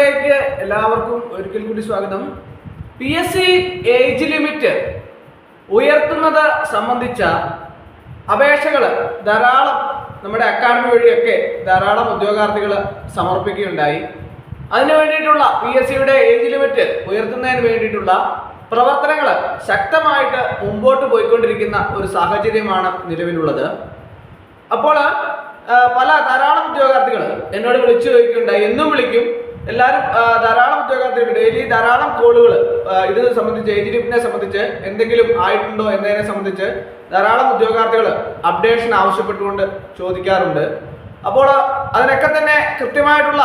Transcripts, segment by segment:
വാർത്തകളിലേക്ക് എല്ലാവർക്കും ഒരിക്കൽ കൂടി സ്വാഗതം. PSC ഏജ് ലിമിറ്റ് ഉയർത്തുന്നത് സംബന്ധിച്ച അപേക്ഷകൾ ധാരാളം നമ്മുടെ അക്കാഡമി വഴിയൊക്കെ ധാരാളം ഉദ്യോഗാർത്ഥികൾ സമർപ്പിക്കുകയുണ്ടായി. അതിനു വേണ്ടിയിട്ടുള്ള PSCയുടെ ഏജ് ലിമിറ്റ് ഉയർത്തുന്നതിന് വേണ്ടിയിട്ടുള്ള പ്രവർത്തനങ്ങൾ ശക്തമായിട്ട് മുമ്പോട്ട് പോയിക്കൊണ്ടിരിക്കുന്ന ഒരു സാഹചര്യമാണ് നിലവിലുള്ളത്. അപ്പോൾ ധാരാളം ഉദ്യോഗാർത്ഥികൾ എന്നോട് വിളിച്ചു ചോദിക്കുകയുണ്ടായി. എന്നും വിളിക്കും, എല്ലാവരും ധാരാളം ഉദ്യോഗാർത്ഥികൾ ഡെയിലി ധാരാളം കോളുകൾ ഇത് സംബന്ധിച്ച് ഏജ് ലിമിറ്റിനെ സംബന്ധിച്ച് എന്തെങ്കിലും ആയിട്ടുണ്ടോ എന്നതിനെ സംബന്ധിച്ച് ധാരാളം ഉദ്യോഗാർത്ഥികൾ അപ്ഡേഷൻ ആവശ്യപ്പെട്ടുകൊണ്ട് ചോദിക്കാറുണ്ട്. അപ്പോൾ അതിനൊക്കെ തന്നെ കൃത്യമായിട്ടുള്ള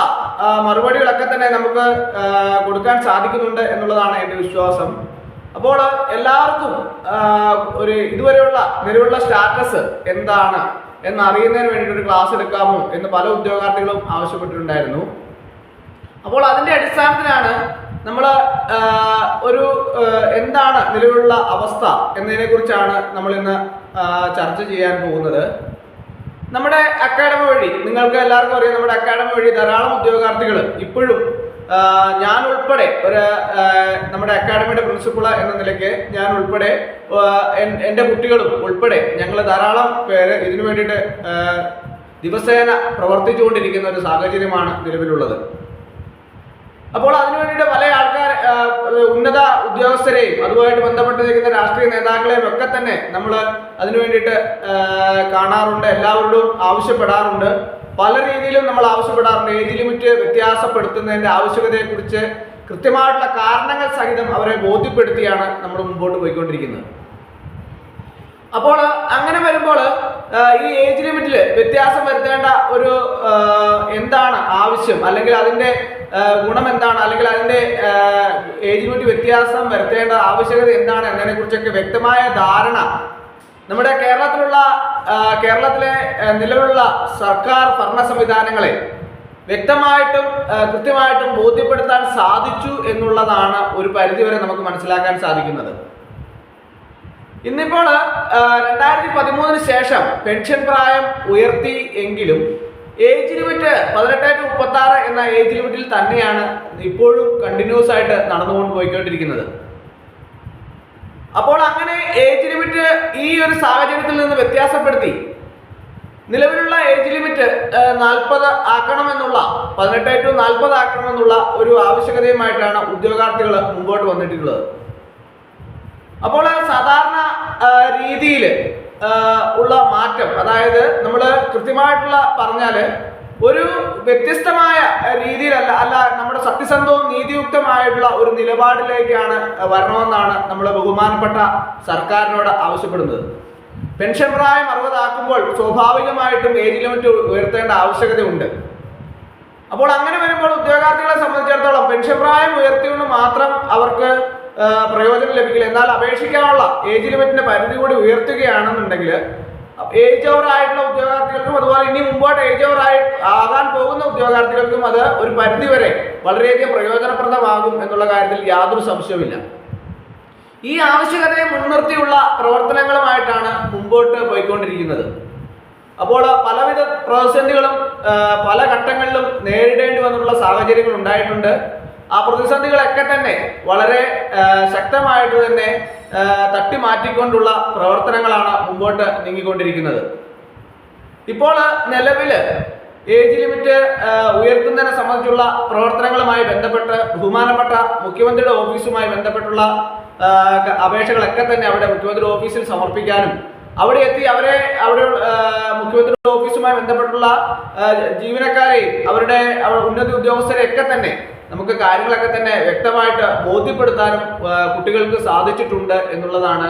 മറുപടികളൊക്കെ തന്നെ നമുക്ക് കൊടുക്കാൻ സാധിക്കുന്നുണ്ട് എന്നുള്ളതാണ് എൻ്റെ വിശ്വാസം. അപ്പോൾ എല്ലാവർക്കും ഇതുവരെയുള്ള നിലവിലുള്ള സ്റ്റാറ്റസ് എന്താണ് എന്നറിയുന്നതിന് വേണ്ടിയിട്ട് ഒരു ക്ലാസ് എടുക്കാമോ എന്ന് പല ഉദ്യോഗാർത്ഥികളും ആവശ്യപ്പെട്ടിട്ടുണ്ടായിരുന്നു. അപ്പോൾ അതിൻ്റെ അടിസ്ഥാനത്തിലാണ് നമ്മൾ എന്താണ് നിലവിലുള്ള അവസ്ഥ എന്നതിനെ കുറിച്ചാണ് നമ്മൾ ഇന്ന് ചർച്ച ചെയ്യാൻ പോകുന്നത്. നമ്മുടെ അക്കാഡമി വഴി നിങ്ങൾക്ക് എല്ലാവർക്കും അറിയാം, നമ്മുടെ അക്കാഡമി വഴി ധാരാളം ഉദ്യോഗാർത്ഥികൾ ഇപ്പോഴും ഞാൻ ഉൾപ്പെടെ നമ്മുടെ അക്കാഡമിയുടെ പ്രിൻസിപ്പൾ എന്ന നിലയ്ക്ക് ഞാൻ ഉൾപ്പെടെ എൻ്റെ കുട്ടികളും ഉൾപ്പെടെ ഞങ്ങൾ ധാരാളം പേര് ഇതിനു വേണ്ടിയിട്ട് ദിവസേന പ്രവർത്തിച്ചുകൊണ്ടിരിക്കുന്ന ഒരു സാഹചര്യമാണ് നിലവിലുള്ളത്. അപ്പോൾ അതിനു വേണ്ടിയിട്ട് പല ഉന്നത ഉദ്യോഗസ്ഥരെയും അതുമായിട്ട് ബന്ധപ്പെട്ട് നിൽക്കുന്ന രാഷ്ട്രീയ നേതാക്കളെയും ഒക്കെ തന്നെ നമ്മൾ അതിനു വേണ്ടിയിട്ട് കാണാറുണ്ട്, എല്ലാവരോടും ആവശ്യപ്പെടാറുണ്ട്. പല രീതിയിലും നമ്മൾ ആവശ്യപ്പെടാറുണ്ട്. ഏജ് ലിമിറ്റ് വ്യത്യാസപ്പെടുത്തുന്നതിൻ്റെ ആവശ്യകതയെക്കുറിച്ച് കൃത്യമായിട്ടുള്ള കാരണങ്ങൾ സഹിതം അവരെ ബോധ്യപ്പെടുത്തിയാണ് നമ്മൾ മുമ്പോട്ട് പോയിക്കൊണ്ടിരിക്കുന്നത്. അപ്പോൾ അങ്ങനെ വരുമ്പോൾ ഈ ഏജ് ലിമിറ്റിൽ വ്യത്യാസം വരുത്തേണ്ട എന്താണ് ആവശ്യം, അല്ലെങ്കിൽ അതിൻ്റെ ഗുണം എന്താണ്, അല്ലെങ്കിൽ അതിൻ്റെ ഏജ് ലിമിറ്റ് വ്യത്യാസം വരുത്തേണ്ട ആവശ്യകത എന്താണ് എന്നതിനെ കുറിച്ചൊക്കെ വ്യക്തമായ ധാരണ നമ്മുടെ കേരളത്തിലെ നിലവിലുള്ള സർക്കാർ ഭരണ സംവിധാനങ്ങളെ വ്യക്തമായിട്ടും കൃത്യമായിട്ടും ബോധ്യപ്പെടുത്താൻ സാധിച്ചു എന്നുള്ളതാണ് ഒരു പരിധിവരെ നമുക്ക് മനസ്സിലാക്കാൻ സാധിക്കുന്നത്. ഇന്നിപ്പോൾ 2013 ശേഷം പെൻഷൻ പ്രായം ഉയർത്തി എങ്കിലും ഏജ് ലിമിറ്റ് 18-36 എന്ന ഏജ് ലിമിറ്റിൽ തന്നെയാണ് ഇപ്പോഴും കണ്ടിന്യൂസ് ആയിട്ട് നടന്നുകൊണ്ട് പോയിക്കൊണ്ടിരിക്കുന്നത്. അപ്പോൾ അങ്ങനെ ഏജ് ലിമിറ്റ് ഈ ഒരു സാഹചര്യത്തിൽ നിന്ന് വ്യത്യാസപ്പെടുത്തി നിലവിലുള്ള ഏജ് ലിമിറ്റ് 40 ആക്കണമെന്നുള്ള 18-40 ആക്കണമെന്നുള്ള ഒരു ആവശ്യകതയുമായിട്ടാണ് ഉദ്യോഗാർത്ഥികൾ മുമ്പോട്ട് വന്നിട്ടുള്ളത്. അപ്പോൾ സാധാരണ രീതിയിൽ ഉള്ള മാറ്റം, അതായത് നമ്മൾ കൃത്യമായിട്ടുള്ള പറഞ്ഞാൽ ഒരു വ്യത്യസ്തമായ രീതിയിലല്ല നമ്മുടെ സത്യസന്ധവും നീതിയുക്തമായിട്ടുള്ള ഒരു നിലപാടിലേക്കാണ് വരണമെന്നാണ് നമ്മൾ ബഹുമാനപ്പെട്ട സർക്കാരിനോട് ആവശ്യപ്പെടുന്നത്. പെൻഷൻ പ്രായം 60 ആക്കുമ്പോൾ സ്വാഭാവികമായിട്ടും ഏജ് ലിമിറ്റ് ഉയർത്തേണ്ട ആവശ്യകതയുണ്ട്. അപ്പോൾ അങ്ങനെ വരുമ്പോൾ ഉദ്യോഗാർത്ഥികളെ സംബന്ധിച്ചിടത്തോളം പെൻഷൻ പ്രായം ഉയർത്തിക്കൊണ്ട് മാത്രം അവർക്ക് പ്രയോജനം ലഭിക്കില്ല. എന്നാൽ അപേക്ഷിക്കാനുള്ള ഏജ് ലിമിറ്റിന്റെ പരിധി കൂടി ഉയർത്തുകയാണെന്നുണ്ടെങ്കിൽ ഏജ് ഓവർ ആയിട്ടുള്ള ഉദ്യോഗാർത്ഥികൾക്കും അതുപോലെ ഇനി മുമ്പോട്ട് ഏജ് ഓവർ ആകാൻ പോകുന്ന ഉദ്യോഗാർത്ഥികൾക്കും അത് ഒരു പരിധി വരെ വളരെയധികം പ്രയോജനപ്രദമാകും എന്നുള്ള കാര്യത്തിൽ യാതൊരു സംശയവുമില്ല. ഈ ആവശ്യകതയെ മുൻനിർത്തിയുള്ള പ്രവർത്തനങ്ങളുമായിട്ടാണ് മുമ്പോട്ട് പോയിക്കൊണ്ടിരിക്കുന്നത്. അപ്പോൾ പലവിധ പ്രതിസന്ധികളും പല ഘട്ടങ്ങളിലും നേരിടേണ്ടി വന്നിട്ടുള്ള സാഹചര്യങ്ങൾ ഉണ്ടായിട്ടുണ്ട്. ആ പ്രതിസന്ധികളൊക്കെ തന്നെ വളരെ ശക്തമായിട്ട് തന്നെ തട്ടിമാറ്റിക്കൊണ്ടുള്ള പ്രവർത്തനങ്ങളാണ് മുമ്പോട്ട് നീങ്ങിക്കൊണ്ടിരിക്കുന്നത്. ഇപ്പോൾ നിലവിൽ ഏജ് ലിമിറ്റ് ഉയർത്തുന്നതിനെ സംബന്ധിച്ചുള്ള പ്രവർത്തനങ്ങളുമായി ബന്ധപ്പെട്ട് ബഹുമാനപ്പെട്ട മുഖ്യമന്ത്രിയുടെ ഓഫീസുമായി ബന്ധപ്പെട്ടുള്ള അപേക്ഷകളൊക്കെ തന്നെ അവിടെ മുഖ്യമന്ത്രി ഓഫീസിൽ സമർപ്പിക്കാനും അവിടെ എത്തി അവിടെ മുഖ്യമന്ത്രിയുടെ ഓഫീസുമായി ബന്ധപ്പെട്ടുള്ള ജീവനക്കാരെയും അവരുടെ ഉന്നത ഉദ്യോഗസ്ഥരെയൊക്കെ തന്നെ നമുക്ക് കാര്യങ്ങളൊക്കെ തന്നെ വ്യക്തമായിട്ട് ബോധ്യപ്പെടുത്താനും കുട്ടികൾക്ക് സാധിച്ചിട്ടുണ്ട് എന്നുള്ളതാണ്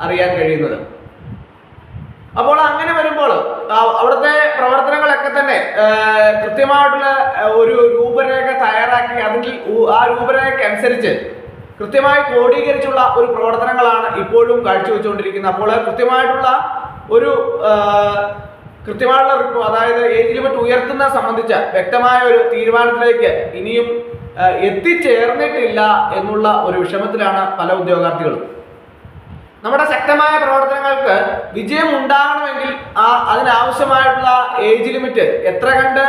അറിയാൻ കഴിയുന്നത്. അപ്പോൾ അങ്ങനെ വരുമ്പോൾ അവിടുത്തെ പ്രവർത്തനങ്ങളൊക്കെ തന്നെ കൃത്യമായിട്ടുള്ള ഒരു രൂപരേഖ തയ്യാറാക്കി ആ രൂപരേഖയ്ക്ക് അനുസരിച്ച് കൃത്യമായി ക്രോഡീകരിച്ചുള്ള ഒരു പ്രവർത്തനങ്ങളാണ് ഇപ്പോഴും കാഴ്ചവെച്ചുകൊണ്ടിരിക്കുന്നത്. അപ്പോൾ കൃത്യമായിട്ടുള്ള അതായത് ഏജ് ലിമിറ്റ് ഉയർത്തുന്ന സംബന്ധിച്ച വ്യക്തമായ ഒരു തീരുമാനത്തിലേക്ക് ഇനിയും എത്തിച്ചേർന്നിട്ടില്ല എന്നുള്ള ഒരു വിഷമത്തിലാണ് പല ഉദ്യോഗാർത്ഥികളും. നമ്മുടെ ശക്തമായ പ്രവർത്തനങ്ങൾക്ക് വിജയം ഉണ്ടാകണമെങ്കിൽ അതിനാവശ്യമായിട്ടുള്ള ഏജ് ലിമിറ്റ് എത്ര കണ്ട്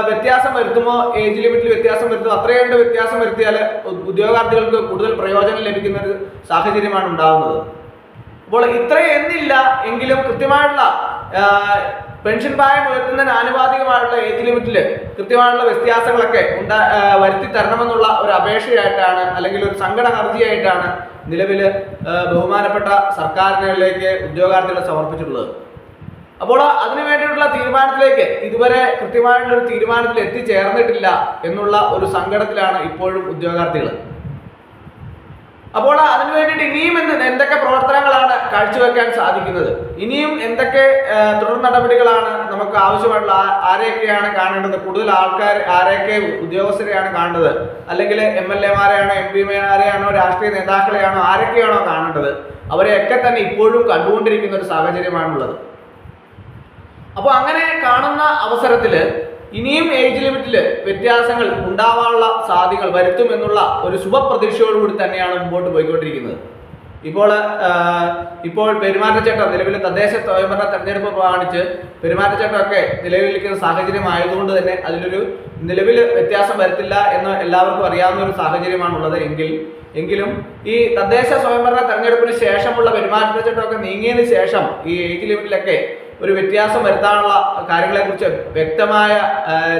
വ്യത്യാസം വരുത്തുമോ, ഏജ് ലിമിറ്റിൽ വ്യത്യാസം വരുത്തുമോ അത്ര കണ്ട് വ്യത്യാസം വരുത്തിയാൽ ഉദ്യോഗാർത്ഥികൾക്ക് കൂടുതൽ പ്രയോജനം ലഭിക്കുന്ന ഒരു സാഹചര്യമാണ് ഉണ്ടാകുന്നത്. അപ്പോൾ ഇത്രയെന്നില്ല എങ്കിലും കൃത്യമായിട്ടുള്ള പെൻഷൻ പ്രായം ഉയർത്തുന്നതിന് ആനുപാതികമായിട്ടുള്ള ഏജ് ലിമിറ്റിൽ കൃത്യമായിട്ടുള്ള വ്യത്യാസങ്ങളൊക്കെ വരുത്തി തരണമെന്നുള്ള ഒരു അപേക്ഷയായിട്ടാണ് അല്ലെങ്കിൽ ഒരു സങ്കട ഹർജിയായിട്ടാണ് നിലവിൽ ബഹുമാനപ്പെട്ട സർക്കാരിലേക്ക് ഉദ്യോഗാർത്ഥികളെ സമർപ്പിച്ചിട്ടുള്ളത്. അപ്പോൾ അതിനു വേണ്ടിയിട്ടുള്ള തീരുമാനത്തിലേക്ക് ഇതുവരെ കൃത്യമായിട്ടുള്ളൊരു തീരുമാനത്തിൽ എത്തിച്ചേർന്നിട്ടില്ല എന്നുള്ള ഒരു സങ്കടത്തിലാണ് ഇപ്പോഴും ഉദ്യോഗാർത്ഥികൾ. അപ്പോൾ അതിനു വേണ്ടിയിട്ട് ഇനിയും എന്തൊക്കെ പ്രവർത്തനങ്ങളാണ് കാഴ്ചവെക്കാൻ സാധിക്കുന്നത്, ഇനിയും എന്തൊക്കെ തുടർ നടപടികളാണ് നമുക്ക് ആവശ്യമായിട്ടുള്ള, ആരെയൊക്കെയാണ് കാണേണ്ടത്, കൂടുതൽ ആൾക്കാർ ആരെയൊക്കെ ഉദ്യോഗസ്ഥരെയാണ് കാണേണ്ടത്, അല്ലെങ്കിൽ MLA-മാരെയാണോ MP-മാരെയാണോ രാഷ്ട്രീയ നേതാക്കളെയാണോ ആരൊക്കെയാണോ കാണേണ്ടത്, അവരെയൊക്കെ തന്നെ ഇപ്പോഴും കണ്ടുകൊണ്ടിരിക്കുന്ന ഒരു സാഹചര്യമാണുള്ളത്. അപ്പോൾ അങ്ങനെ കാണുന്ന അവസരത്തിൽ ഇനിയും ഏജ് ലിമിറ്റിൽ വ്യത്യാസങ്ങൾ ഉണ്ടാവാനുള്ള സാധ്യതകൾ വരുത്തുമെന്നുള്ള ഒരു ശുഭപ്രതീക്ഷയോടുകൂടി തന്നെയാണ് മുമ്പോട്ട് പോയിക്കൊണ്ടിരിക്കുന്നത്. ഇപ്പോൾ പെരുമാറ്റച്ചട്ടം നിലവിൽ തദ്ദേശ സ്വയംഭരണ തെരഞ്ഞെടുപ്പ് പ്രമാണിച്ച് പെരുമാറ്റച്ചട്ടമൊക്കെ നിലവിലിരിക്കുന്ന സാഹചര്യം ആയതുകൊണ്ട് തന്നെ അതിലൊരു നിലവിൽ വ്യത്യാസം വരുത്തില്ല എന്ന് എല്ലാവർക്കും അറിയാവുന്ന ഒരു സാഹചര്യമാണുള്ളത്. എങ്കിലും ഈ തദ്ദേശ സ്വയംഭരണ തെരഞ്ഞെടുപ്പിന് ശേഷമുള്ള പെരുമാറ്റച്ചട്ടമൊക്കെ നീങ്ങിയതിന് ശേഷം ഈ ഏജ് ലിമിറ്റിലൊക്കെ ഒരു വ്യത്യാസം വരുത്താനുള്ള കാര്യങ്ങളെക്കുറിച്ച് വ്യക്തമായ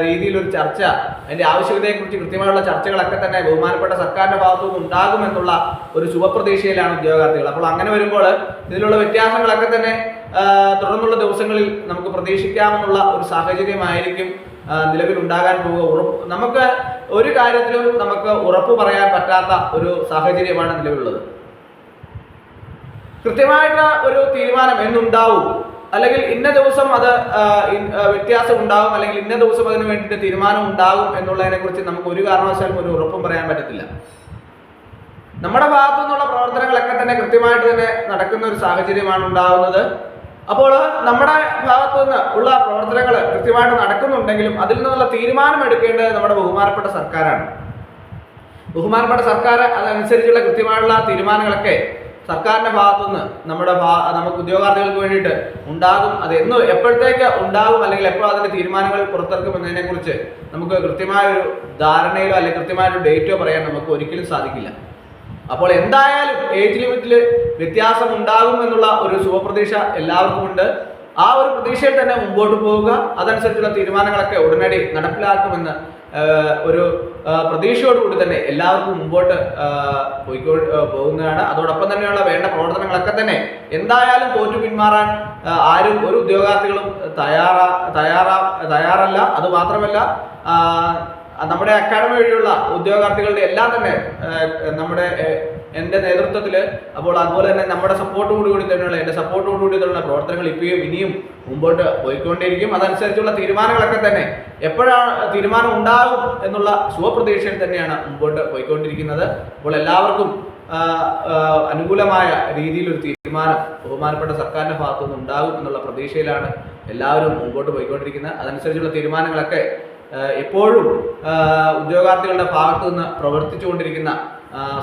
രീതിയിൽ ഒരു ചർച്ച, അതിന്റെ ആവശ്യകതയെക്കുറിച്ച് കൃത്യമായുള്ള ചർച്ചകളൊക്കെ തന്നെ ബഹുമാനപ്പെട്ട സർക്കാരിന്റെ ഭാഗത്തുനിന്ന് ഉണ്ടാകുമെന്നുള്ള ഒരു ശുഭപ്രതീക്ഷയിലാണ് ഉദ്യോഗാർത്ഥികൾ. അപ്പോൾ അങ്ങനെ വരുമ്പോൾ ഇതിലുള്ള വ്യത്യാസങ്ങളൊക്കെ തന്നെ തുടർന്നുള്ള ദിവസങ്ങളിൽ നമുക്ക് പ്രതീക്ഷിക്കാമെന്നുള്ള ഒരു സാഹചര്യമായിരിക്കും നിലവിൽ ഉണ്ടാകാൻ പോവുക. നമുക്ക് ഒരു കാര്യത്തിലും നമുക്ക് ഉറപ്പ് പറയാൻ പറ്റാത്ത ഒരു സാഹചര്യമാണ് നിലവിലുള്ളത്. കൃത്യമായിട്ട് ഒരു തീരുമാനം എന്നുണ്ടാവും, അല്ലെങ്കിൽ ഇന്ന ദിവസം അത് വ്യത്യാസം ഉണ്ടാകും, അല്ലെങ്കിൽ ഇന്ന ദിവസം അതിന് വേണ്ടിയിട്ട് തീരുമാനം ഉണ്ടാകും എന്നുള്ളതിനെ കുറിച്ച് നമുക്ക് ഒരു കാരണവശാലും ഒരു ഉറപ്പും പറയാൻ പറ്റത്തില്ല. നമ്മുടെ ഭാഗത്തു നിന്നുള്ള പ്രവർത്തനങ്ങളൊക്കെ തന്നെ കൃത്യമായിട്ട് തന്നെ നടക്കുന്ന ഒരു സാഹചര്യമാണ് ഉണ്ടാകുന്നത്. അപ്പോൾ നമ്മുടെ ഭാഗത്തു നിന്ന് ഉള്ള പ്രവർത്തനങ്ങൾ കൃത്യമായിട്ട് നടക്കുന്നുണ്ടെങ്കിലും അതിൽ നിന്നുള്ള തീരുമാനം എടുക്കേണ്ടത് നമ്മുടെ ബഹുമാനപ്പെട്ട സർക്കാരാണ്. ബഹുമാനപ്പെട്ട സർക്കാർ അതനുസരിച്ചുള്ള കൃത്യമായുള്ള തീരുമാനങ്ങളൊക്കെ സർക്കാരിന്റെ ഭാഗത്തുനിന്ന് നമുക്ക് ഉദ്യോഗാർത്ഥികൾക്ക് വേണ്ടിയിട്ട് ഉണ്ടാകും. അത് എപ്പോഴത്തേക്ക് ഉണ്ടാകും, അല്ലെങ്കിൽ എപ്പോൾ അതിന്റെ തീരുമാനങ്ങൾ പുറത്തിറക്കും എന്നതിനെ കുറിച്ച് നമുക്ക് കൃത്യമായ ഒരു ധാരണയിലോ അല്ലെങ്കിൽ കൃത്യമായൊരു ഡേറ്റോ പറയാൻ നമുക്ക് ഒരിക്കലും സാധിക്കില്ല. അപ്പോൾ എന്തായാലും ഏജ് ലിമിറ്റിൽ വ്യത്യാസം ഉണ്ടാകും എന്നുള്ള ഒരു ശുഭപ്രതീക്ഷ എല്ലാവർക്കും ഉണ്ട്. ആ ഒരു പ്രതീക്ഷയിൽ തന്നെ മുമ്പോട്ട് പോവുക. അതനുസരിച്ചുള്ള തീരുമാനങ്ങളൊക്കെ ഉടനടി നടപ്പിലാക്കുമെന്ന് ഒരു പ്രതീക്ഷയോടുകൂടി തന്നെ എല്ലാവർക്കും മുമ്പോട്ട് പോകുന്നതാണ്. അതോടൊപ്പം തന്നെയുള്ള വേണ്ട പ്രവർത്തനങ്ങളൊക്കെ തന്നെ എന്തായാലും തോറ്റു പിന്മാറാൻ ആരും ഒരു ഉദ്യോഗാർത്ഥികളും തയ്യാറല്ല. അതുമാത്രമല്ല, നമ്മുടെ അക്കാഡമി വഴിയുള്ള ഉദ്യോഗാർത്ഥികളുടെ എല്ലാം തന്നെ എൻ്റെ നേതൃത്വത്തിൽ, അപ്പോൾ അതുപോലെ തന്നെ നമ്മുടെ സപ്പോർട്ടോടുകൂടി തന്നെയുള്ള എൻ്റെ സപ്പോർട്ടോടുകൂടി തന്നെയുള്ള പ്രവർത്തനങ്ങൾ ഇനിയും മുമ്പോട്ട് പോയിക്കൊണ്ടിരിക്കും. അതനുസരിച്ചുള്ള തീരുമാനങ്ങളൊക്കെ തന്നെ എപ്പോഴാണ് തീരുമാനം ഉണ്ടാകും എന്നുള്ള ശുഭപ്രതീക്ഷയിൽ തന്നെയാണ് മുമ്പോട്ട് പോയിക്കൊണ്ടിരിക്കുന്നത്. അപ്പോൾ എല്ലാവർക്കും അനുകൂലമായ രീതിയിലൊരു തീരുമാനം ബഹുമാനപ്പെട്ട സർക്കാരിൻ്റെ ഭാഗത്തുനിന്ന് ഉണ്ടാകും എന്നുള്ള പ്രതീക്ഷയിലാണ് എല്ലാവരും മുമ്പോട്ട് പോയിക്കൊണ്ടിരിക്കുന്നത്. അതനുസരിച്ചുള്ള തീരുമാനങ്ങളൊക്കെ എപ്പോഴും ഉദ്യോഗാർത്ഥികളുടെ ഭാഗത്തു നിന്ന് പ്രവർത്തിച്ചുകൊണ്ടിരിക്കുന്ന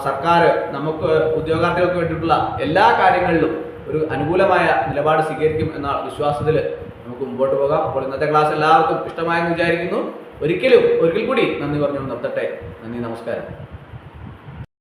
സർക്കാർ നമുക്ക് ഉദ്യോഗാർത്ഥികൾക്ക് വേണ്ടിയിട്ടുള്ള എല്ലാ കാര്യങ്ങളിലും ഒരു അനുകൂലമായ നിലപാട് സ്വീകരിക്കും എന്ന വിശ്വാസത്തിൽ നമുക്ക് മുമ്പോട്ട് പോകാം. അപ്പോൾ ഇന്നത്തെ ക്ലാസ് എല്ലാവർക്കും ഇഷ്ടമായെന്ന് വിചാരിക്കുന്നു. ഒരിക്കൽ കൂടി നന്ദി പറഞ്ഞു നിർത്തട്ടെ. നന്ദി, നമസ്കാരം.